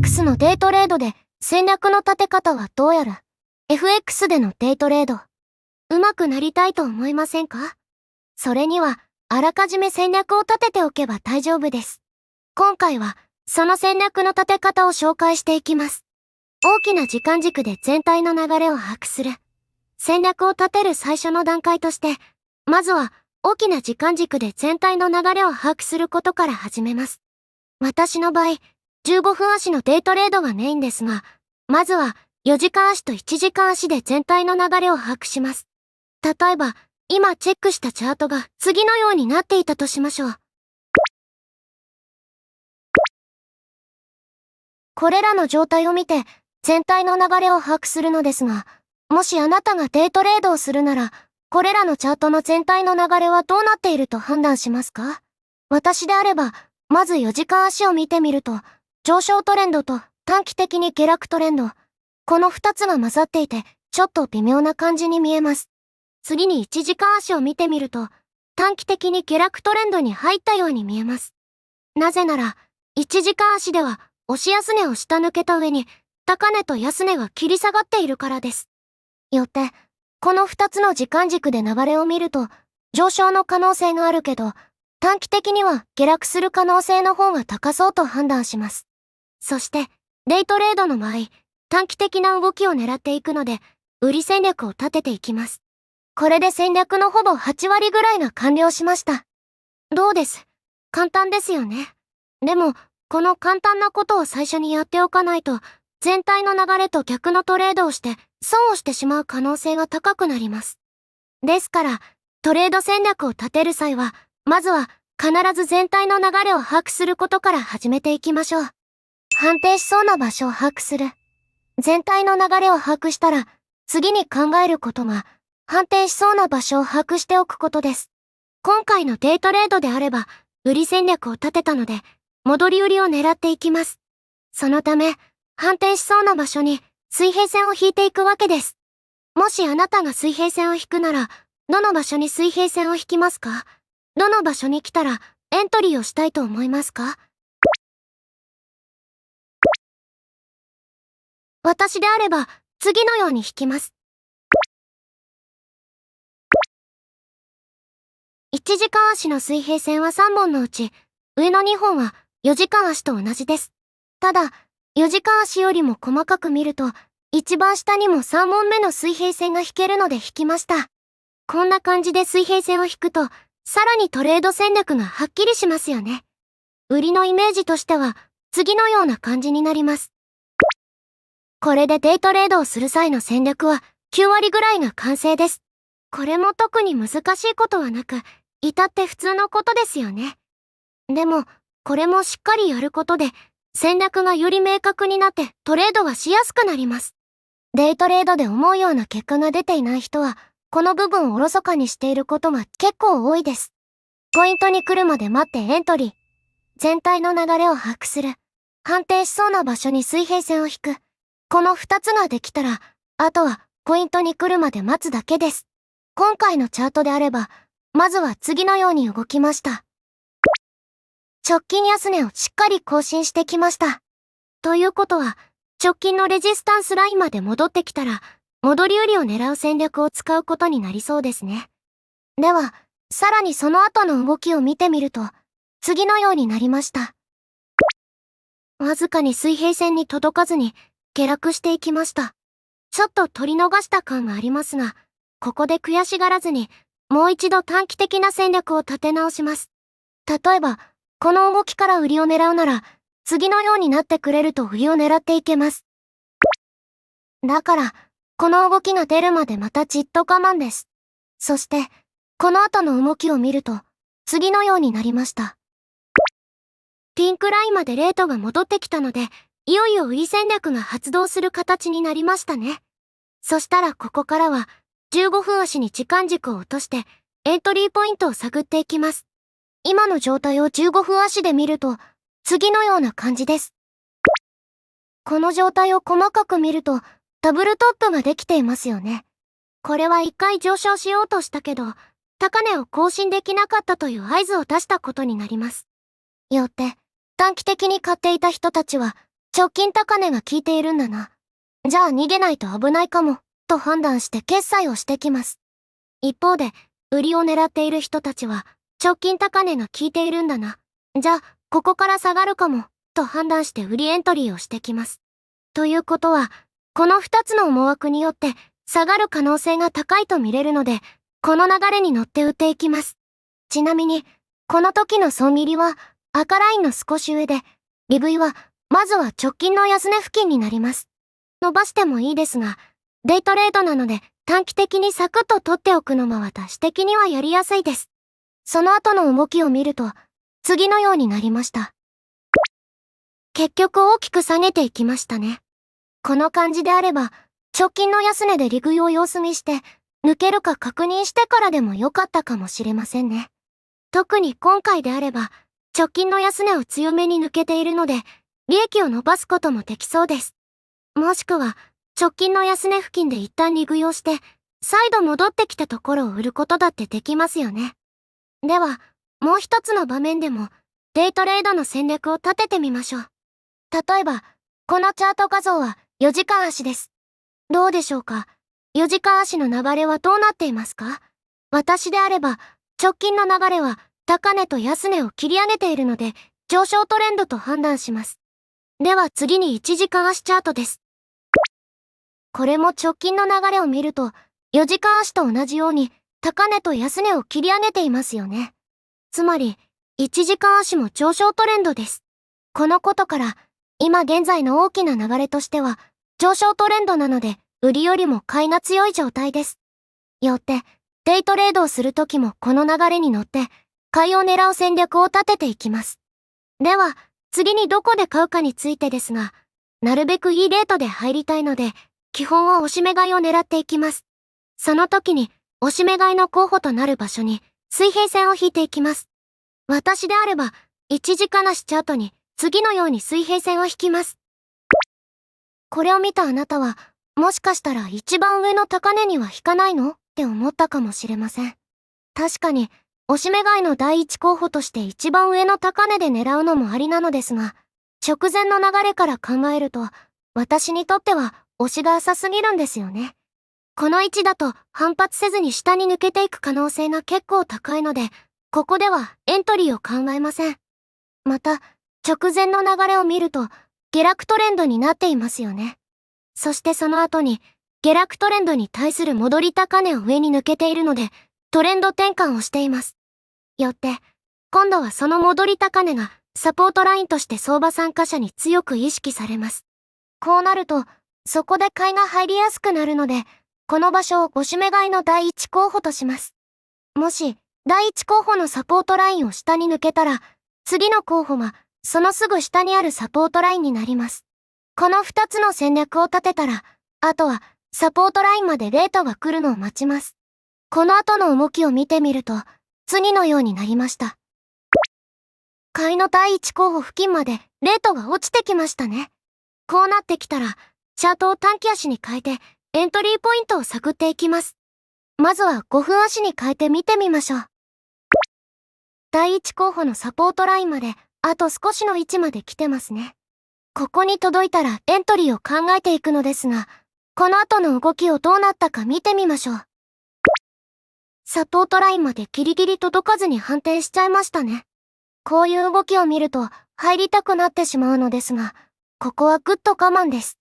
FX のデイトレードで戦略の立て方はどうやら FX でのデイトレード上手くなりたいと思いませんか？それにはあらかじめ戦略を立てておけば大丈夫です。今回はその戦略の立て方を紹介していきます。大きな時間軸で全体の流れを把握する。戦略を立てる最初の段階として、まずは大きな時間軸で全体の流れを把握することから始めます。私の場合、15分足のデイトレードがメインですが、まずは4時間足と1時間足で全体の流れを把握します。例えば、今チェックしたチャートが次のようになっていたとしましょう。これらの状態を見て全体の流れを把握するのですが、もしあなたがデイトレードをするなら、これらのチャートの全体の流れはどうなっていると判断しますか？私であれば、まず4時間足を見てみると、上昇トレンドと短期的に下落トレンド、この2つが混ざっていて、ちょっと微妙な感じに見えます。次に1時間足を見てみると、短期的に下落トレンドに入ったように見えます。なぜなら、1時間足では押し安値を下抜けた上に、高値と安値が切り下がっているからです。よって、この2つの時間軸で流れを見ると、上昇の可能性があるけど、短期的には下落する可能性の方が高そうと判断します。そして、デイトレードの場合、短期的な動きを狙っていくので、売り戦略を立てていきます。これで戦略のほぼ8割ぐらいが完了しました。どうです？簡単ですよね。でも、この簡単なことを最初にやっておかないと、全体の流れと逆のトレードをして損をしてしまう可能性が高くなります。ですから、トレード戦略を立てる際は、まずは必ず全体の流れを把握することから始めていきましょう。判定しそうな場所を把握する。全体の流れを把握したら、次に考えることが、判定しそうな場所を把握しておくことです。今回のデイトレードであれば、売り戦略を立てたので、戻り売りを狙っていきます。そのため、反転しそうな場所に水平線を引いていくわけです。もしあなたが水平線を引くなら、どの場所に水平線を引きますか？どの場所に来たらエントリーをしたいと思いますか？私であれば、次のように引きます。1時間足の水平線は3本のうち、上の2本は4時間足と同じです。ただ、4時間足よりも細かく見ると、一番下にも3本目の水平線が引けるので引きました。こんな感じで水平線を引くと、さらにトレード戦略がはっきりしますよね。売りのイメージとしては、次のような感じになります。これでデイトレードをする際の戦略は9割ぐらいが完成です。これも特に難しいことはなく、至って普通のことですよね。でも、これもしっかりやることで、戦略がより明確になってトレードがしやすくなります。デイトレードで思うような結果が出ていない人は、この部分をおろそかにしていることが結構多いです。ポイントに来るまで待ってエントリー。全体の流れを把握する。判定しそうな場所に水平線を引く。この2つができたら、あとはポイントに来るまで待つだけです。今回のチャートであれば、まずは次のように動きました。直近安値をしっかり更新してきました。ということは、直近のレジスタンスラインまで戻ってきたら、戻り売りを狙う戦略を使うことになりそうですね。では、さらにその後の動きを見てみると、次のようになりました。わずかに水平線に届かずに下落していきました。ちょっと取り逃した感がありますが、ここで悔しがらずに、もう一度短期的な戦略を立て直します。例えば、この動きから売りを狙うなら、次のようになってくれると売りを狙っていけます。だから、この動きが出るまでまたじっと我慢です。そして、この後の動きを見ると、次のようになりました。ピンクラインまでレートが戻ってきたので、いよいよ売り戦略が発動する形になりましたね。そしたらここからは、15分足に時間軸を落として、エントリーポイントを探っていきます。今の状態を15分足で見ると、次のような感じです。この状態を細かく見ると、ダブルトップができていますよね。これは一回上昇しようとしたけど、高値を更新できなかったという合図を出したことになります。よって、短期的に買っていた人たちは、直近高値が効いているんだな。じゃあ逃げないと危ないかも、と判断して決済をしてきます。一方で、売りを狙っている人たちは、直近高値が効いているんだな。じゃあ、ここから下がるかも、と判断して売りエントリーをしてきます。ということは、この2つの思惑によって、下がる可能性が高いと見れるので、この流れに乗って売っていきます。ちなみに、この時の総ミリは、赤ラインの少し上で、利食いは、まずは直近の安値付近になります。伸ばしてもいいですが、デイトレードなので短期的にサクッと取っておくのも私的にはやりやすいです。その後の動きを見ると、次のようになりました。結局大きく下げていきましたね。この感じであれば、直近の安値で利食いを様子見して、抜けるか確認してからでも良かったかもしれませんね。特に今回であれば、直近の安値を強めに抜けているので、利益を伸ばすこともできそうです。もしくは、直近の安値付近で一旦利食いをして、再度戻ってきたところを売ることだってできますよね。では、もう一つの場面でも、デイトレードの戦略を立ててみましょう。例えば、このチャート画像は4時間足です。どうでしょうか？ 4 時間足の流れはどうなっていますか？私であれば、直近の流れは高値と安値を切り上げているので、上昇トレンドと判断します。では次に1時間足チャートです。これも直近の流れを見ると、4時間足と同じように高値と安値を切り上げていますよね。つまり、1時間足も上昇トレンドです。このことから、今現在の大きな流れとしては、上昇トレンドなので、売りよりも買いが強い状態です。よって、デイトレードをするときもこの流れに乗って、買いを狙う戦略を立てていきます。では、次にどこで買うかについてですが、なるべくいいレートで入りたいので、基本は押し目買いを狙っていきます。その時に、押し目買いの候補となる場所に、水平線を引いていきます。私であれば、1時間足チャートに、次のように水平線を引きます。これを見たあなたは、もしかしたら一番上の高値には引かないのって思ったかもしれません。確かに、押し目買いの第一候補として一番上の高値で狙うのもありなのですが、直前の流れから考えると、私にとっては押しが浅すぎるんですよね。この位置だと反発せずに下に抜けていく可能性が結構高いので、ここではエントリーを考えません。また、直前の流れを見ると、下落トレンドになっていますよね。そしてその後に、下落トレンドに対する戻り高値を上に抜けているので、トレンド転換をしています。よって、今度はその戻り高値がサポートラインとして相場参加者に強く意識されます。こうなると、そこで買いが入りやすくなるので、この場所を押し目買いの第一候補とします。もし、第一候補のサポートラインを下に抜けたら、次の候補は、そのすぐ下にあるサポートラインになります。この2つの戦略を立てたら、あとは、サポートラインまでレートが来るのを待ちます。この後の動きを見てみると、次のようになりました。買いの第一候補付近までレートが落ちてきましたね。こうなってきたら、チャートを短期足に変えて、エントリーポイントを探っていきます。まずは5分足に変えて見てみましょう。第一候補のサポートラインまで、あと少しの位置まで来てますね。ここに届いたらエントリーを考えていくのですが、この後の動きをどうなったか見てみましょう。サポートラインまでギリギリ届かずに反転しちゃいましたね。こういう動きを見ると入りたくなってしまうのですが、ここはぐっと我慢です。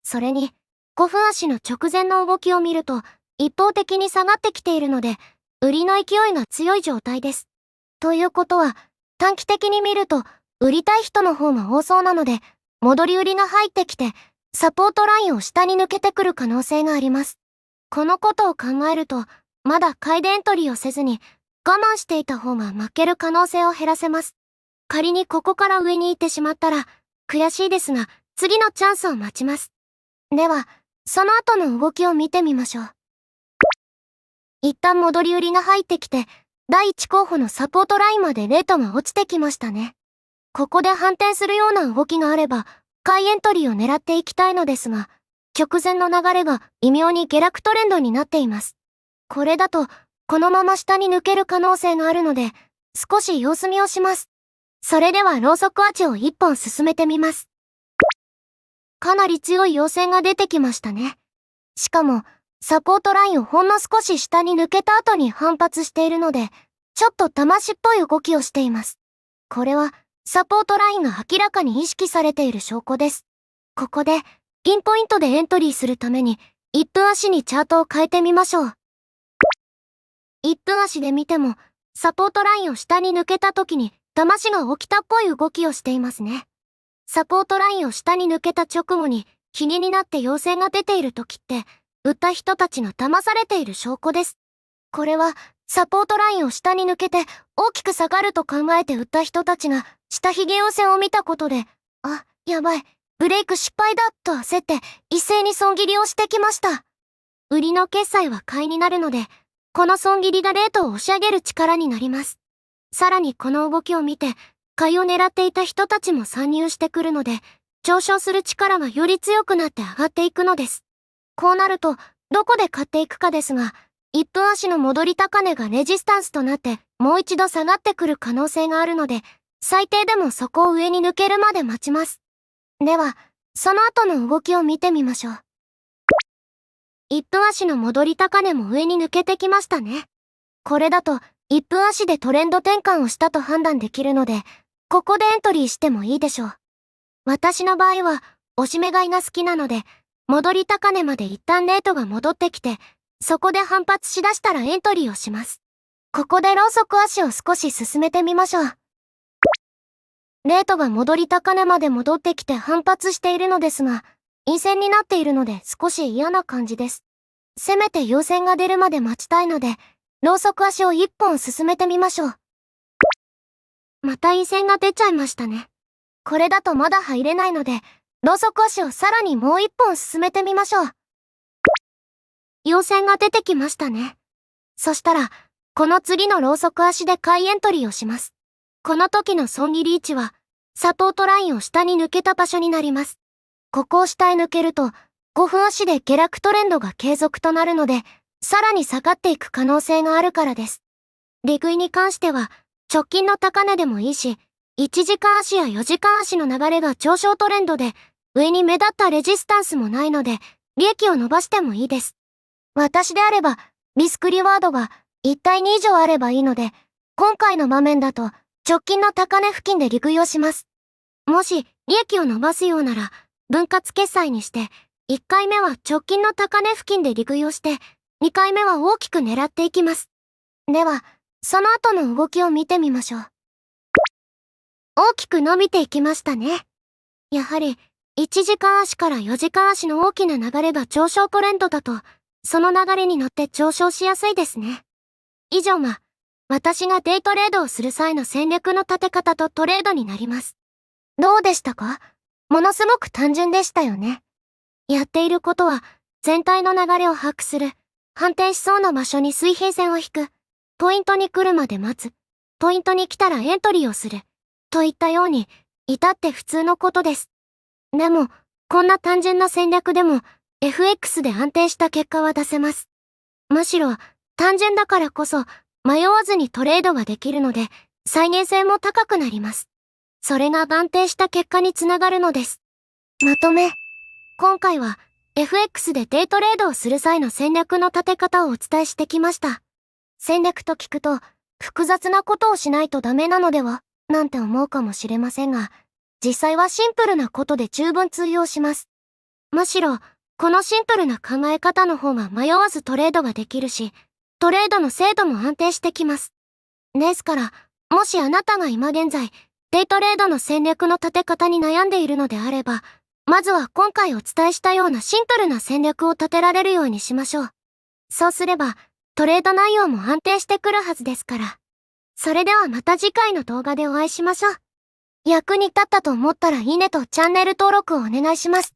それに、5分足の直前の動きを見ると一方的に下がってきているので、売りの勢いが強い状態です。ということは、短期的に見ると売りたい人の方が多そうなので、戻り売りが入ってきて、サポートラインを下に抜けてくる可能性があります。このことを考えると、まだ買いでエントリーをせずに、我慢していた方が負ける可能性を減らせます。仮にここから上に行ってしまったら、悔しいですが、次のチャンスを待ちます。では、その後の動きを見てみましょう。一旦戻り売りが入ってきて、第一候補のサポートラインまでレートが落ちてきましたね。ここで反転するような動きがあれば、買いエントリーを狙っていきたいのですが、直前の流れが微妙に下落トレンドになっています。これだと、このまま下に抜ける可能性があるので、少し様子見をします。それではローソク足を1本進めてみます。かなり強い陽線が出てきましたね。しかも、サポートラインをほんの少し下に抜けた後に反発しているので、ちょっと魂っぽい動きをしています。これは、サポートラインが明らかに意識されている証拠です。ここで、ピンポイントでエントリーするために、1分足にチャートを変えてみましょう。1分足で見ても、サポートラインを下に抜けた時に、魂が起きたっぽい動きをしていますね。サポートラインを下に抜けた直後に、気になって陽線が出ている時って、売った人たちが騙されている証拠です。これは、サポートラインを下に抜けて大きく下がると考えて売った人たちが下髭陽線を見たことで、あ、やばい、ブレイク失敗だと焦って一斉に損切りをしてきました。売りの決済は買いになるので、この損切りがレートを押し上げる力になります。さらにこの動きを見て、買いを狙っていた人たちも参入してくるので、上昇する力がより強くなって上がっていくのです。こうなると、どこで買っていくかですが、1分足の戻り高値がレジスタンスとなってもう一度下がってくる可能性があるので、最低でもそこを上に抜けるまで待ちます。では、その後の動きを見てみましょう。1分足の戻り高値も上に抜けてきましたね。これだと1分足でトレンド転換をしたと判断できるので、ここでエントリーしてもいいでしょう。私の場合は、押し目買いが好きなので、戻り高値まで一旦レートが戻ってきて、そこで反発しだしたらエントリーをします。ここでローソク足を少し進めてみましょう。レートが戻り高値まで戻ってきて反発しているのですが、陰線になっているので少し嫌な感じです。せめて陽線が出るまで待ちたいので、ローソク足を1本進めてみましょう。また陰線が出ちゃいましたね。これだとまだ入れないので、ローソク足をさらにもう1本進めてみましょう。陽線が出てきましたね。そしたら、この次のローソク足で買いエントリーをします。この時の損切り位置は、サポートラインを下に抜けた場所になります。ここを下へ抜けると、5分足で下落トレンドが継続となるので、さらに下がっていく可能性があるからです。利食いに関しては、直近の高値でもいいし、1時間足や4時間足の流れが上昇トレンドで、上に目立ったレジスタンスもないので、利益を伸ばしてもいいです。私であれば、リスクリワードが1対2以上あればいいので、今回の場面だと直近の高値付近で利食いをします。もし利益を伸ばすようなら、分割決済にして、1回目は直近の高値付近で利食いをして、2回目は大きく狙っていきます。では、その後の動きを見てみましょう。大きく伸びていきましたね。やはり、1時間足から4時間足の大きな流れが上昇トレンドだと、その流れに乗って上昇しやすいですね。以上が、私がデイトレードをする際の戦略の立て方とトレードになります。どうでしたか？ものすごく単純でしたよね。やっていることは、全体の流れを把握する、反転しそうな場所に水平線を引く、ポイントに来るまで待つ、ポイントに来たらエントリーをする、といったように、至って普通のことです。でも、こんな単純な戦略でも、FX で安定した結果は出せます。むしろ、単純だからこそ、迷わずにトレードができるので、再現性も高くなります。それが安定した結果につながるのです。まとめ。今回は、FX でデイトレードをする際の戦略の立て方をお伝えしてきました。戦略と聞くと、複雑なことをしないとダメなのでは、なんて思うかもしれませんが、実際はシンプルなことで十分通用します。むしろ、このシンプルな考え方の方が迷わずトレードができるし、トレードの精度も安定してきます。ですから、もしあなたが今現在、デイトレードの戦略の立て方に悩んでいるのであれば、まずは今回お伝えしたようなシンプルな戦略を立てられるようにしましょう。そうすれば、トレード内容も安定してくるはずですから。それではまた次回の動画でお会いしましょう。役に立ったと思ったらいいねとチャンネル登録をお願いします。